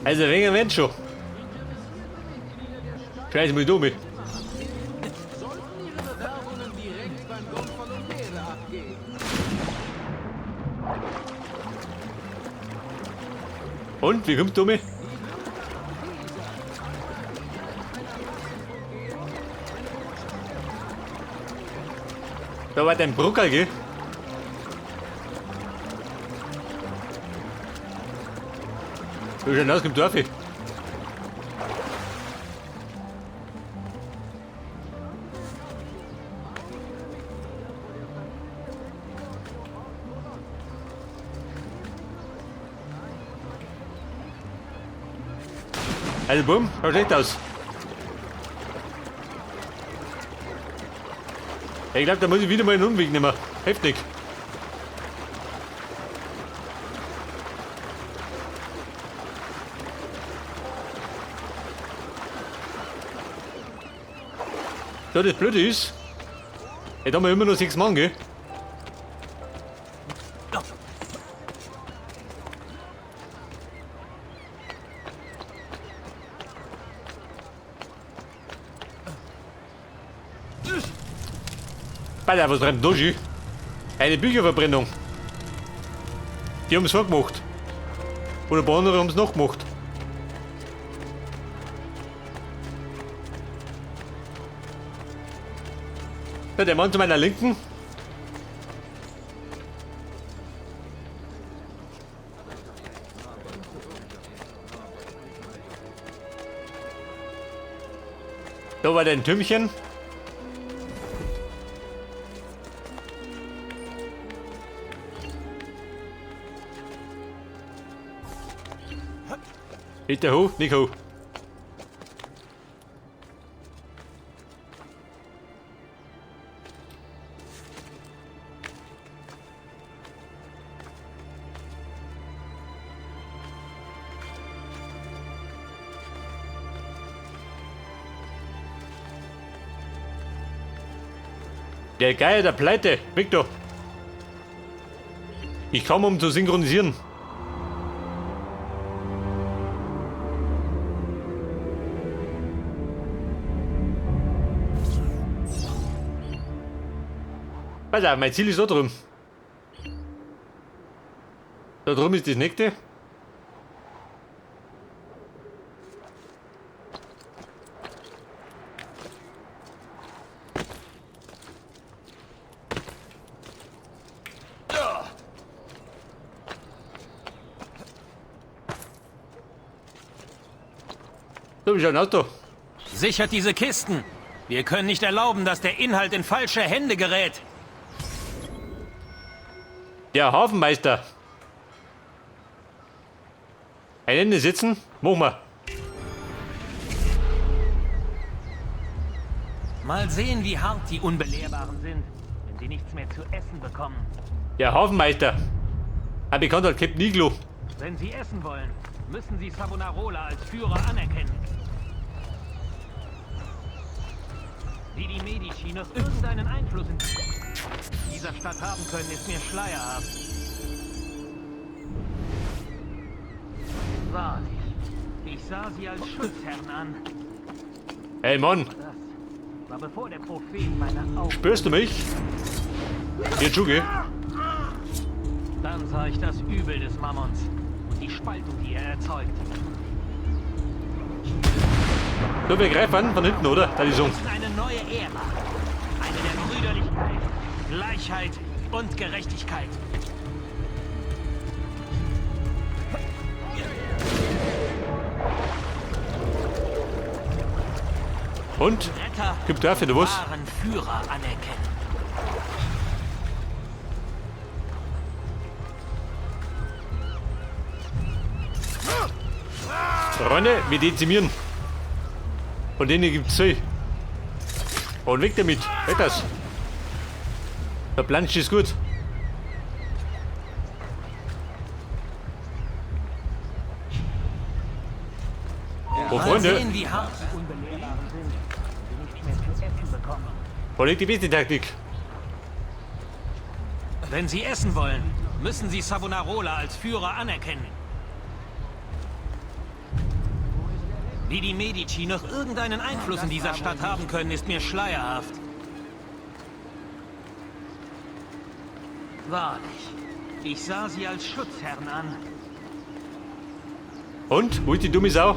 Also wegen Mensch schon. Scheiß mal dumm. Und, wie kommst du mit? Da war dein Brucker, gell? Du schon aus dem Dorf. Also bumm, schaut schlecht aus. Ich glaube, da muss ich wieder mal einen Umweg nehmen. Heftig. So, das Blöde ist, jetzt haben wir immer noch 6 Mann, gell? Alter, was rennt da schon? Eine Bücherverbrennung. Die haben es vorgemacht. Oder ein paar andere haben es nachgemacht. Ja, der Mann zu meiner Linken. Da war dein Türmchen. Bitte hoch, nicht hoch. Der Geier der Pleite, Victor. Ich komme, um zu synchronisieren. Pass auf, mein Ziel ist da drüben. Da drüben ist das nächste. So, wie schaut aus da? Sichert diese Kisten. Wir können nicht erlauben, dass der Inhalt in falsche Hände gerät. Der Hafenmeister. Ein Ende sitzen? Machen wir. Mal sehen, wie hart die Unbelehrbaren sind, wenn sie nichts mehr zu essen bekommen. Der Hafenmeister. Ein Bekannter hat Captain Iglo. Wenn sie essen wollen, müssen sie Savonarola als Führer anerkennen. Wie die Medici noch irgendeinen Einfluss in dieser Stadt haben können, ist mir schleierhaft. Wahrlich, ich sah sie als Schutzherren an. Hey Mann, Das war bevor der Prophet meine Augen... spürst du mich? Jetzt schon, gell? Dann sah ich das Übel des Mammons und die Spaltung, die er erzeugt. So, wir greifen an von hinten, oder? Da ist Wir müssen eine neue Ära. Eine der Brüderlichkeit, Gleichheit und Gerechtigkeit. Und? Retter Gibt dafür du was? wahren Führer anerkennen. Freunde, wir dezimieren. Von denen gibt's 2. Und weg damit. Weg das. Der Plansch ist gut. Oh, Mal Freunde, sehen, wie hart die Unbelehrbaren sind, wenn sie nicht mehr zu essen bekommen. verlegt die beste Taktik. Wenn sie essen wollen, müssen sie Savonarola als Führer anerkennen. Wie die Medici noch irgendeinen Einfluss in dieser Stadt haben können, ist mir schleierhaft. Wahrlich. Ich sah sie als Schutzherren an. Und? Wo ist die dumme Sau?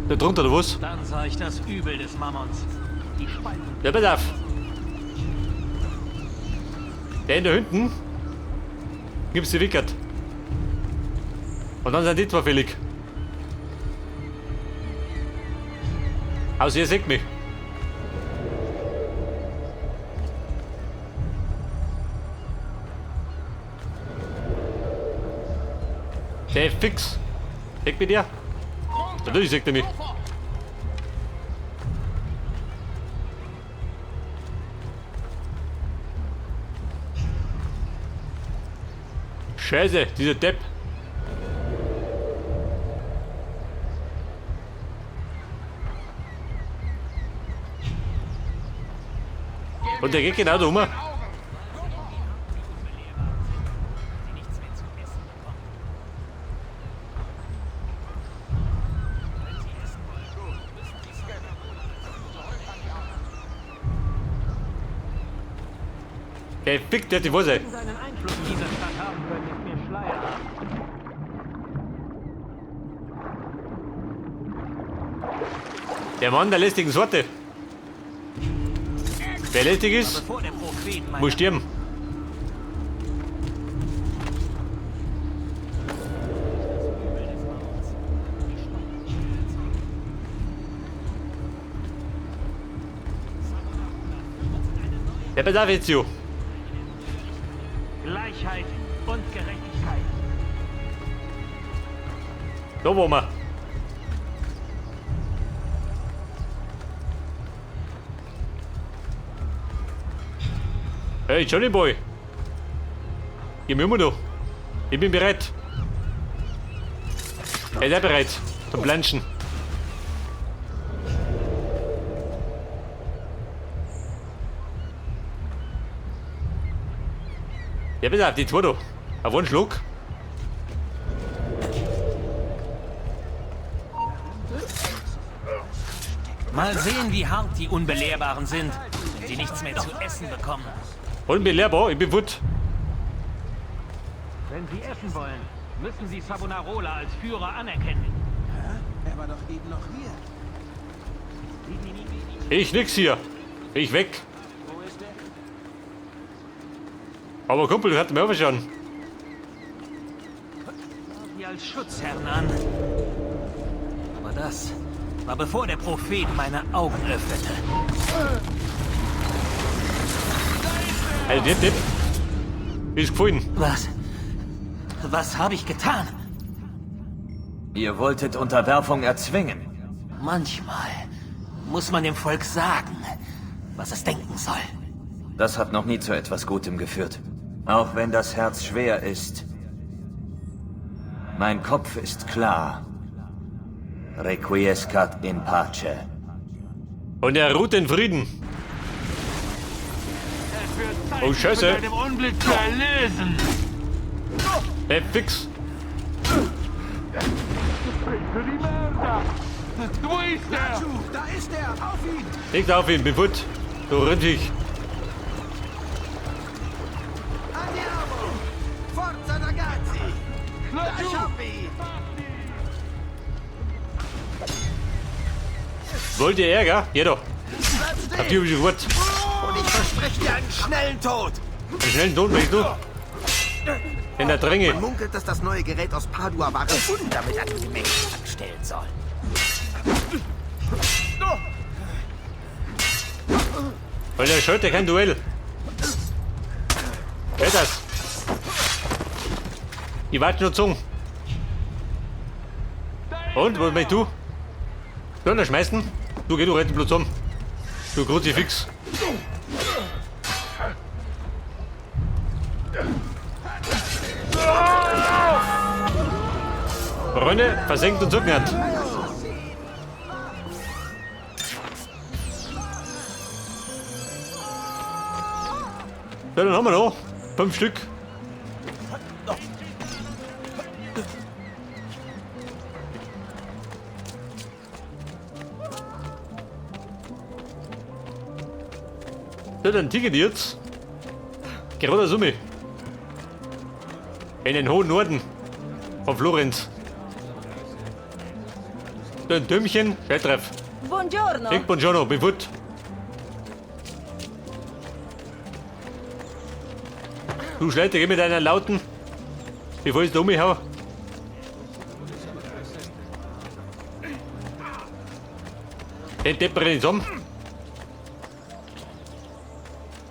Da drunter, oder was? Dann sah ich das Übel des Mammons. Die Spalten. Ja, pass auf. Der in da hinten gibt's die Wickert. Und dann sind die zwei fällig. Also ihr seht mich. Der ist fix. Weg mit dir. Natürlich sagt er mich. Scheiße, dieser Depp. Und der geht genau da rum. Der fickt, der hat die Wurzel. Irgendeinen Einfluss in dieser Stadt haben können, ist mir schleierhaft. Der Mann der lästigen Sorte. Wer lästig ist, Bevor der Prophet meiner muss sterben. Der bedarf jetzt so. Gleichheit und Gerechtigkeit. Da wo wir. Hey, Johnny Boy. Gib mir immer da. Ich bin bereit. Er ist auch bereit zum Planschen. Ja, bitte, die zwei da. Auf einen Schluck. Mal sehen, wie hart die Unbelehrbaren sind, wenn sie nichts mehr zu essen bekommen. Unbelehrbar, ich bin wut. Wenn sie essen wollen, müssen sie Savonarola als Führer anerkennen. Er war doch eben noch hier. Ich nix hier. Ich weg. Wo ist er? Aber Kumpel, du hattest mir auch schon. Sie als Schutzherren an. Aber das war bevor der Prophet meine Augen öffnete. Also, der Tipp. Ist gefallen. Was habe ich getan? Ihr wolltet Unterwerfung erzwingen. Manchmal muss man dem Volk sagen, was es denken soll. Das hat noch nie zu etwas Gutem geführt. Auch wenn das Herz schwer ist. Mein Kopf ist klar. Requiescat in pace. Und er ruht in Frieden. Oh, Scheiße. Dem Unglück zu erlösen. Hey, fix. Wo ist er? Da ist er! Auf ihn! Nicht auf ihn, bin wut. Du Rindviech. Andiamo! Forza ragazzi! Ich hab ihn! Wollt ihr Ärger? Hier doch. Bleib Habt stehen! ihr mich gut? Und ich verspreche dir einen schnellen Tod! Einen schnellen Tod, weißt du? In der Dränge. Man munkelt, dass das neue Gerät aus Padua wahre Wunder mit an die Menschen anstellen soll. Weil der scheut ja kein Duell. Wer ist das? Ich warte nur Zungen. Und, was meinst du? Sollen wir schmeißen? Du geh, du rette bloß um. Du Kruzifix. Freunde, versenkt und Zuckenhand. Ja, dann haben wir noch 5 Stück. So, dann Ticket jetzt. Gerade Summe. In den hohen Norden. Von Florenz. So ein Türmchen. Scheitreff. Buongiorno. Ich buongiorno, bin gut. Du Schleiter, geh mit deiner Lauten. Bevor ich da umhau. Den Depper nicht um.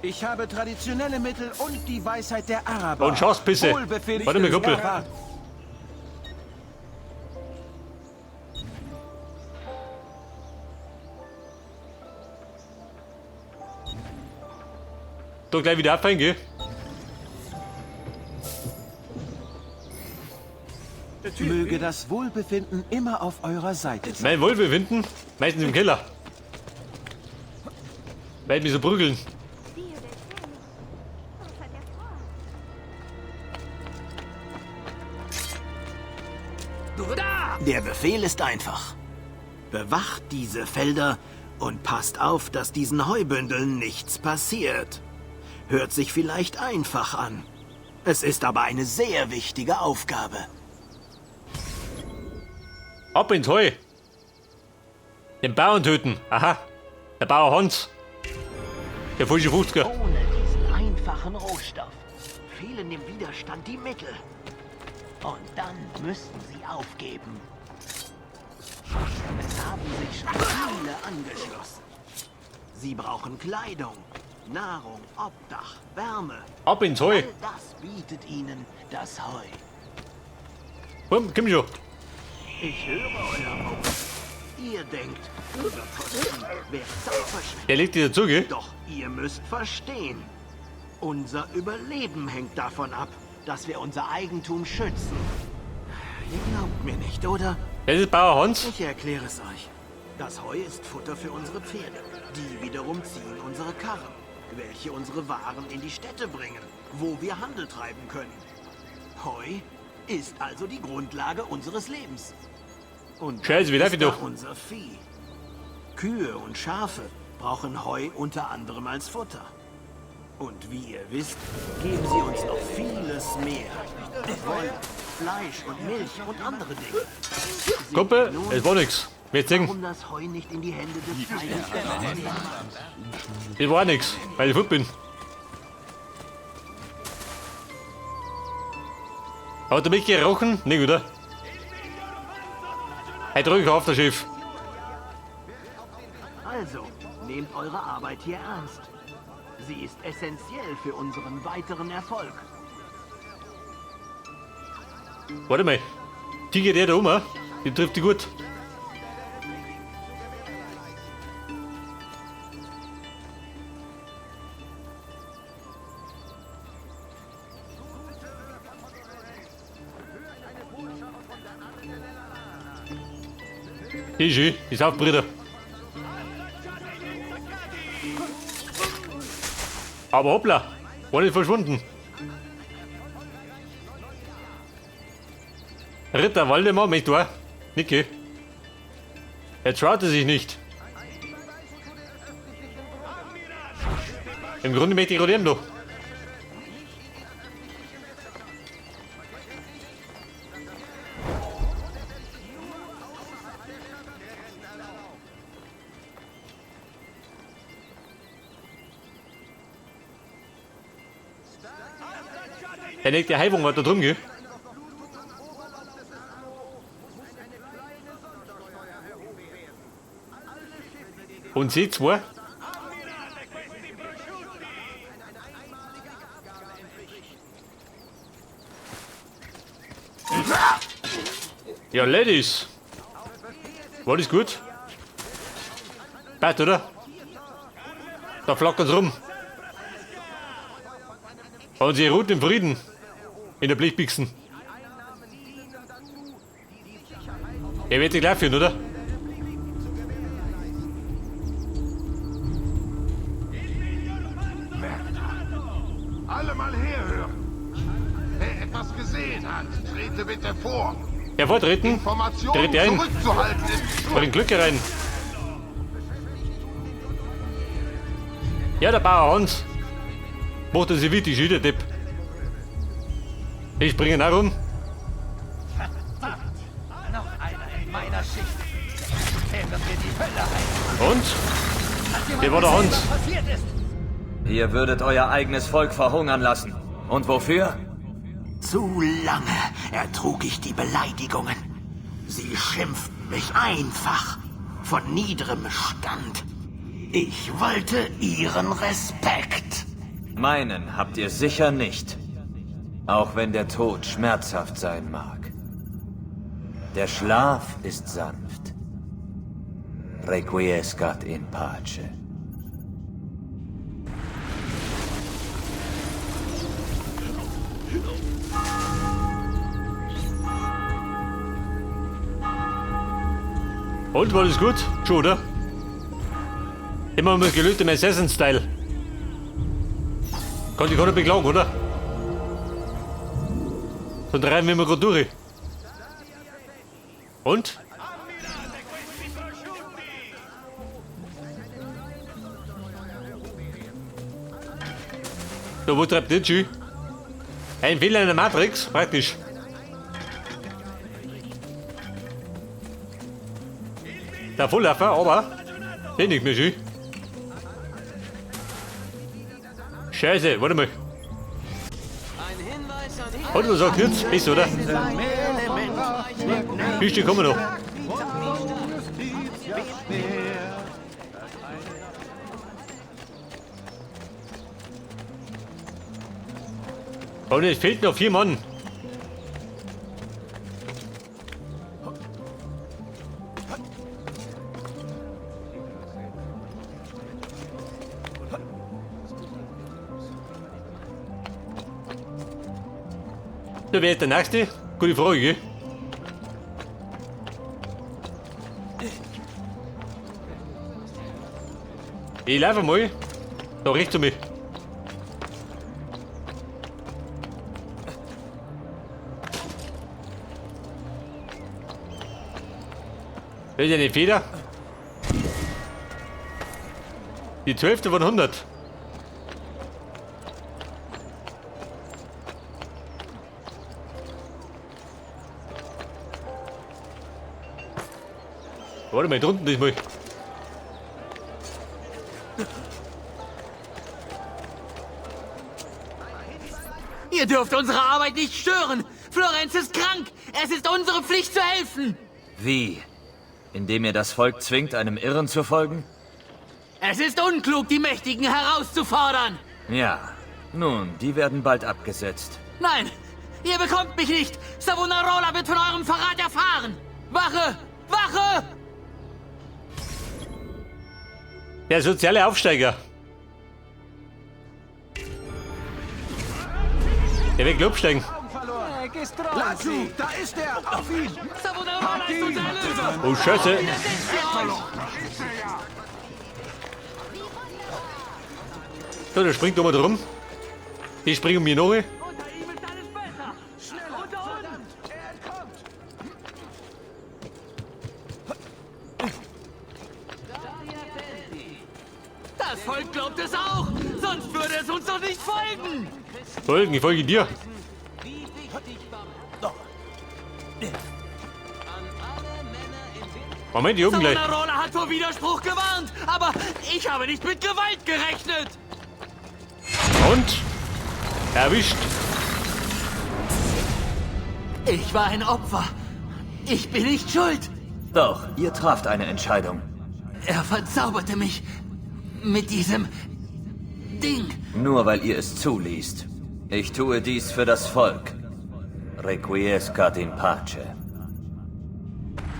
Ich habe traditionelle Mittel und die Weisheit der Araber. Und Schafspisse. Wohlbefinden Warte mal, Kumpel. erwarten. Da gleich wieder abfallen, gell? Möge das Wohlbefinden immer auf eurer Seite sein. Mein Wohlbefinden? Meistens im Keller. Weil mich so prügeln. Der Befehl ist einfach. Bewacht diese Felder und passt auf, dass diesen Heubündeln nichts passiert. Hört sich vielleicht einfach an. Es ist aber eine sehr wichtige Aufgabe. Ab ins Heu. Den Bauern töten. Aha. Der Bauer Hans. Der falsche 50er. Ohne diesen einfachen Rohstoff fehlen dem Widerstand die Mittel. Und dann müssten sie aufgeben. Es haben sich schon viele angeschlossen. Sie brauchen Kleidung, Nahrung, Obdach, Wärme. Ab ins Heu. All das bietet ihnen das Heu. Komm, komm schon. Ich höre euer Wort. Ihr denkt, Überkosten wäre Zeitverschwendung. Der legt dir dazu, gell? Doch ihr müsst verstehen. Unser Überleben hängt davon ab, dass wir unser Eigentum schützen. Ihr glaubt mir nicht, oder? Das ist Bauer Hans. Ich erkläre es euch. Das Heu ist Futter für unsere Pferde. Die wiederum ziehen unsere Karren, welche unsere Waren in die Städte bringen, wo wir Handel treiben können. Heu ist also die Grundlage unseres Lebens. Und Scheiße, wie darf ich da doch? unser Vieh. Kühe und Schafe brauchen Heu unter anderem als Futter. Und wie ihr wisst, geben sie uns noch vieles mehr. Wolle, Fleisch und Milch und andere Dinge. Seht Kumpel, ihr nun, es war nix. Wir singen. warum das Heu nicht in die Hände des Feindes geraten kann? Das war nix, weil ich gut bin. Hat er mich gerochen? Nicht, oder? Hey, drück auf, der Chef. Also, nehmt eure Arbeit hier ernst. Sie ist essentiell für unseren weiteren Erfolg. Warte mal. Die geht der da um, ah? Die trifft die gut. Easy, ist auf, Brüder. Aber hoppla, war nicht verschwunden. Ritter Waldemar, mich da. Niki. Er traute sich nicht. Im Grunde möchte ich rodieren, doch. Er legt die Heibung weiter drum, gell? Und sie zwei? Ja, Ladies. War das gut? Passt, oder? Da flackern's rum. Und sie ruht im Frieden. In der Blechbixen. Er wird sich gleich führen, oder? Alle mal herhören. Wer etwas gesehen hat, trete bitte vor. Hervortreten. Informationen Tritt ein. zurückzuhalten ist Bring Glück herein. Ja, der Bauer Hans. Macht er sich wichtig, der Depp. Ich bringe ihn auch um. Noch einer in meiner Schicht. Kämen wir die Hölle ein. Und? Der war der Hans. Passiert ist. Ihr würdet euer eigenes Volk verhungern lassen. Und wofür? Zu lange ertrug ich die Beleidigungen. Sie schimpften mich einfach, von niederem Stand. Ich wollte ihren Respekt. Meinen habt ihr sicher nicht. Auch wenn der Tod schmerzhaft sein mag. Der Schlaf ist sanft. Requiescat in pace. Und, war das gut? Schon, oder? Immer mit gelötetem Assassin-Style. Kann ich gar nicht beklagen, oder? Dann treiben wir mal gerade durch. Und? So, wo treibt das schon? Ein Fehler in der Matrix, praktisch. Der Volllaufer, aber den nicht mehr schön. Scheiße, warte mal. Hat was sagt jetzt? Ist, oder? Büste kommen noch. Und es fehlt noch 4 Mann. So, wer ist der Nächste? Gute Frage, gell? Ich laufe mal. Da rechts um mich. Das ist eine Feder. Die 12. von 100. Warte mal, drunten ist mal. Ihr dürft unsere Arbeit nicht stören. Florenz ist krank. Es ist unsere Pflicht zu helfen. Wie? Indem ihr das Volk zwingt, einem Irren zu folgen? Es ist unklug, die Mächtigen herauszufordern. Ja. Nun, die werden bald abgesetzt. Nein, ihr bekommt mich nicht. Savonarola wird von eurem Verrat erfahren. Wache! Wache! Der soziale Aufsteiger. Der will absteigen. Lazu, da ist er! Auf ihn! Savonarola ist unser Erlöser! Oh, Scheiße. So, der springt nochmal drum. Ich springe um mir noch. Unter ihm ist alles besser. Schneller, unter uns. Er entkommt! Das Volk glaubt es auch. Sonst würde es uns doch nicht folgen. Folgen, ich folge dir. Moment, die oben gleich. Savonarola hat vor Widerspruch gewarnt. Aber ich habe nicht mit Gewalt gerechnet. Und? Erwischt. Ich war ein Opfer. Ich bin nicht schuld. Doch, ihr traft eine Entscheidung. Er verzauberte mich mit diesem Ding. Nur weil ihr es zuließt. Ich tue dies für das Volk. Requiescat in pace.